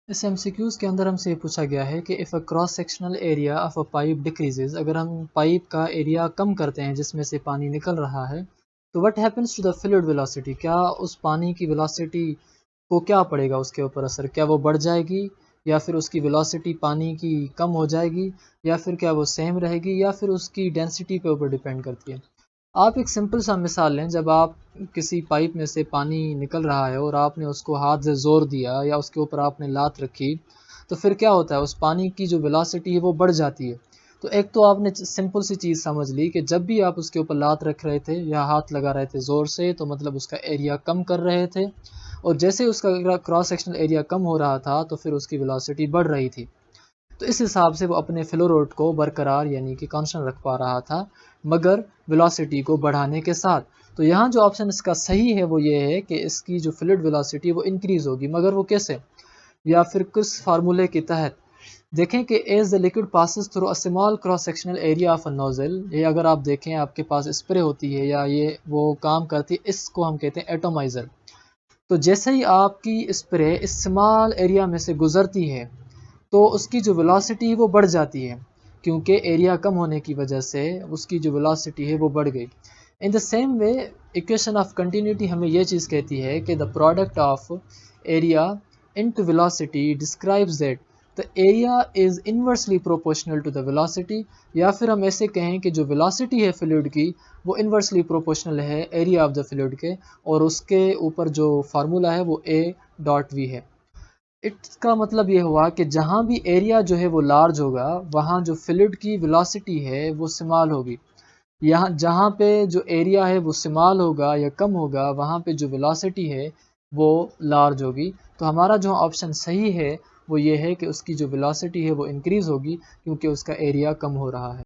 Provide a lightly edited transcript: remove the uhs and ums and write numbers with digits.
اس MCQs کے اندر ہم سے یہ پوچھا گیا ہے کہ if a cross sectional area of a pipe decreases, اگر ہم پائپ کا ایریا کم کرتے ہیں جس میں سے پانی نکل رہا ہے تو what happens to the fluid velocity, کیا اس پانی کی ویلوسٹی کو کیا پڑے گا، اس کے اوپر اثر، کیا وہ بڑھ جائے گی یا پھر اس کی ویلوسٹی پانی کی کم ہو جائے گی یا پھر کیا وہ سیم رہے گی یا پھر اس کی ڈینسٹی پہ اوپر ڈیپینڈ کرتی ہے۔ آپ ایک سمپل سا مثال لیں، جب آپ کسی پائپ میں سے پانی نکل رہا ہے اور آپ نے اس کو ہاتھ سے زور دیا یا اس کے اوپر آپ نے لات رکھی تو پھر کیا ہوتا ہے، اس پانی کی جو ویلوسٹی ہے وہ بڑھ جاتی ہے۔ تو ایک تو آپ نے سمپل سی چیز سمجھ لی کہ جب بھی آپ اس کے اوپر لات رکھ رہے تھے یا ہاتھ لگا رہے تھے زور سے تو مطلب اس کا ایریا کم کر رہے تھے، اور جیسے اس کا کراس سیکشنل ایریا کم ہو رہا تھا تو پھر اس کی ویلوسٹی بڑھ رہی تھی۔ تو اس حساب سے وہ اپنے فلو ریٹ کو برقرار یعنی کہ کانسٹنٹ رکھ پا رہا تھا مگر ویلوسٹی کو بڑھانے کے ساتھ۔ تو یہاں جو آپشن اس کا صحیح ہے وہ یہ ہے کہ اس کی جو فلوئڈ ویلوسٹی وہ انکریز ہوگی، مگر وہ کیسے یا پھر کس فارمولے کے تحت؟ دیکھیں کہ as the liquid passes through a small cross sectional area of a nozzle, یہ اگر آپ دیکھیں آپ کے پاس اسپرے ہوتی ہے یا یہ وہ کام کرتی ہے، اس کو ہم کہتے ہیں ایٹومائزر۔ تو جیسے ہی آپ کی اسپرے اس اسمال ایریا میں سے گزرتی ہے تو اس کی جو ویلوسٹی ہے وہ بڑھ جاتی ہے، کیونکہ ایریا کم ہونے کی وجہ سے اس کی جو ویلوسٹی ہے وہ بڑھ گئی۔ In the same way equation of continuity ہمیں یہ چیز کہتی ہے کہ the product of area into velocity describes that the area is inversely proportional to the velocity, یا پھر ہم ایسے کہیں کہ جو ویلوسٹی ہے فلوئڈ کی وہ انورسلی پروپورشنل ہے ایریا آف دا فلوئڈ کے، اور اس کے اوپر جو فارمولا ہے وہ A.V ہے۔ اس کا مطلب یہ ہوا کہ جہاں بھی ایریا جو ہے وہ لارج ہوگا وہاں جو فلوئڈ کی ویلوسٹی ہے وہ سمال ہوگی، یہاں جہاں پہ جو ایریا ہے وہ سمال ہوگا یا کم ہوگا وہاں پہ جو ویلوسٹی ہے وہ لارج ہوگی۔ تو ہمارا جو آپشن صحیح ہے وہ یہ ہے کہ اس کی جو ویلوسٹی ہے وہ انکریز ہوگی کیونکہ اس کا ایریا کم ہو رہا ہے۔